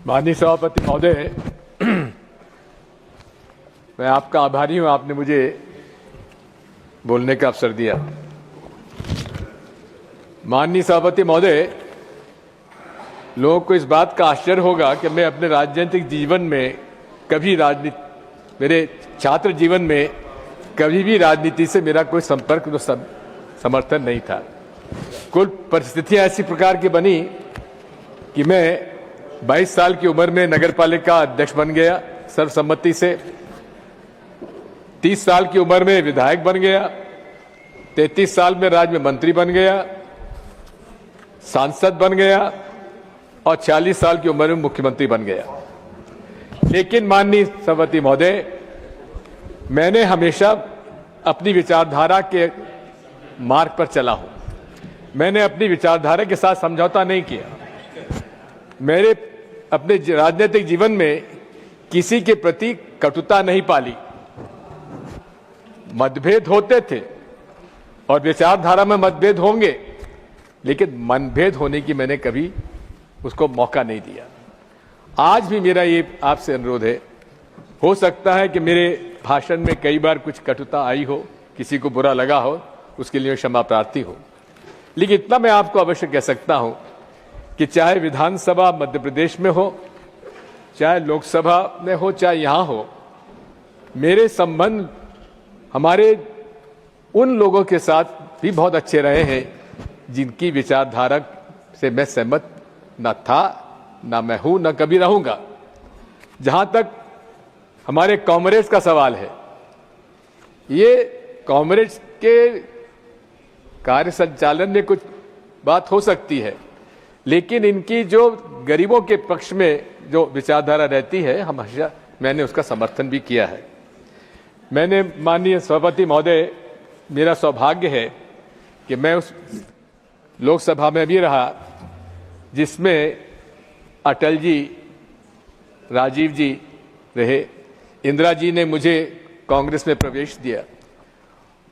माननीय सभापति महोदय, मैं आपका आभारी हूं, आपने मुझे बोलने का अवसर दिया। माननीय सभापति महोदय, लोगों को इस बात का आश्चर्य होगा कि मैं अपने राजनीतिक जीवन में कभी मेरे छात्र जीवन में कभी भी राजनीति से मेरा कोई संपर्क समर्थन नहीं था। कुल परिस्थितियां ऐसी प्रकार की बनी कि मैं 22 साल की उम्र में नगरपालिका अध्यक्ष बन गया सर्वसम्मति से, 30 साल की उम्र में विधायक बन गया, 33 साल में राज्य में मंत्री बन गया, सांसद बन गया और 40 साल की उम्र में मुख्यमंत्री बन गया। लेकिन माननीय सभापति महोदय, मैंने हमेशा अपनी विचारधारा के मार्ग पर चला हूं। मैंने अपनी विचारधारा के साथ समझौता नहीं किया। मेरे अपने राजनीतिक जीवन में किसी के प्रति कटुता नहीं पाली। मतभेद होते थे और विचारधारा में मतभेद होंगे, लेकिन मनभेद होने की मैंने कभी उसको मौका नहीं दिया। आज भी मेरा ये आपसे अनुरोध है, हो सकता है कि मेरे भाषण में कई बार कुछ कटुता आई हो, किसी को बुरा लगा हो, उसके लिए क्षमा प्रार्थी हो, लेकिन इतना मैं आपको अवश्य कह सकता हूं कि चाहे विधानसभा मध्य प्रदेश में हो, चाहे लोकसभा में हो, चाहे यहां हो, मेरे संबंध हमारे उन लोगों के साथ भी बहुत अच्छे रहे हैं जिनकी विचारधारा से मैं सहमत न था, न मैं हूं, न कभी रहूंगा। जहां तक हमारे कॉमरेड्स का सवाल है, ये कॉमरेड्स के कार्य संचालन में कुछ बात हो सकती है, लेकिन इनकी जो गरीबों के पक्ष में जो विचारधारा रहती है, हमेशा मैंने उसका समर्थन भी किया है। मैंने माननीय सभापति महोदय, मेरा सौभाग्य है कि मैं उस लोकसभा में भी रहा जिसमें अटल जी, राजीव जी रहे, इंदिरा जी ने मुझे कांग्रेस में प्रवेश दिया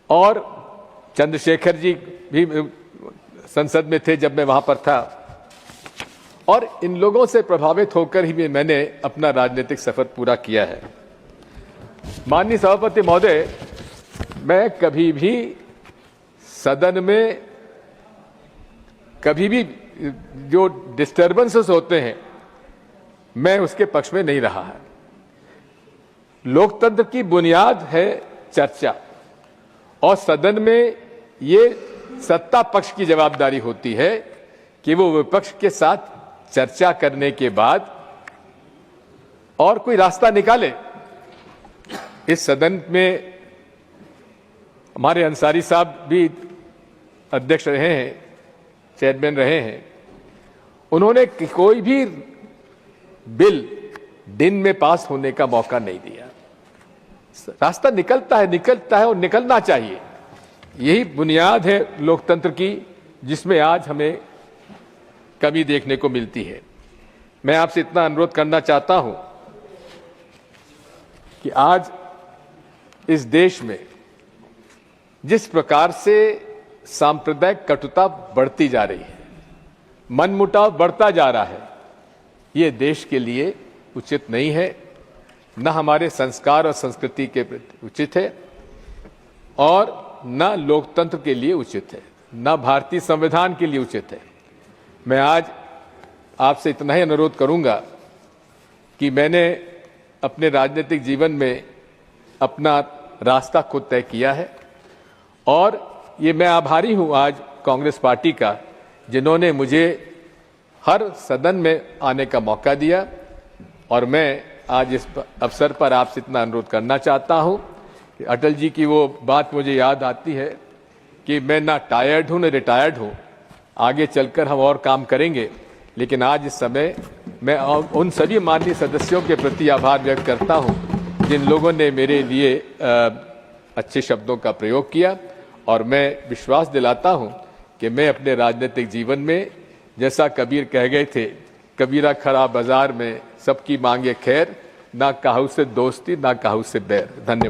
और चंद्रशेखर जी भी संसद में थे जब मैं वहां पर था, और इन लोगों से प्रभावित होकर ही मैंने अपना राजनीतिक सफर पूरा किया है। माननीय सभापति महोदय, मैं कभी भी सदन में कभी भी जो डिस्टर्बेंसेस होते हैं, मैं उसके पक्ष में नहीं रहा है। लोकतंत्र की बुनियाद है चर्चा, और सदन में ये सत्ता पक्ष की जवाबदारी होती है कि वो विपक्ष के साथ चर्चा करने के बाद और कोई रास्ता निकाले। इस सदन में हमारे अंसारी साहब भी अध्यक्ष रहे हैं, चेयरमैन रहे हैं। उन्होंने कोई भी बिल दिन में पास होने का मौका नहीं दिया। रास्ता निकलता है और निकलना चाहिए। यही बुनियाद है लोकतंत्र की, जिसमें आज हमें कमी देखने को मिलती है। मैं आपसे इतना अनुरोध करना चाहता हूं कि आज इस देश में जिस प्रकार से सांप्रदायिक कटुता बढ़ती जा रही है, मनमुटाव बढ़ता जा रहा है, ये देश के लिए उचित नहीं है, न हमारे संस्कार और संस्कृति के प्रति उचित है, और न लोकतंत्र के लिए उचित है, न भारतीय संविधान के लिए उचित है। मैं आज आपसे इतना ही अनुरोध करूंगा कि मैंने अपने राजनीतिक जीवन में अपना रास्ता खुद तय किया है, और ये मैं आभारी हूं आज कांग्रेस पार्टी का, जिन्होंने मुझे हर सदन में आने का मौका दिया। और मैं आज इस अवसर पर आपसे इतना अनुरोध करना चाहता हूं कि अटल जी की वो बात मुझे याद आती है कि मैं ना टायर्ड हूं, ना रिटायर्ड हूं, आगे चलकर हम और काम करेंगे। लेकिन आज इस समय मैं उन सभी माननीय सदस्यों के प्रति आभार व्यक्त करता हूं जिन लोगों ने मेरे लिए अच्छे शब्दों का प्रयोग किया, और मैं विश्वास दिलाता हूं कि मैं अपने राजनीतिक जीवन में, जैसा कबीर कह गए थे, कबीरा खरा बाजार में सबकी मांगे खैर, ना काहू से दोस्ती ना काहू से बैर। धन्यवाद।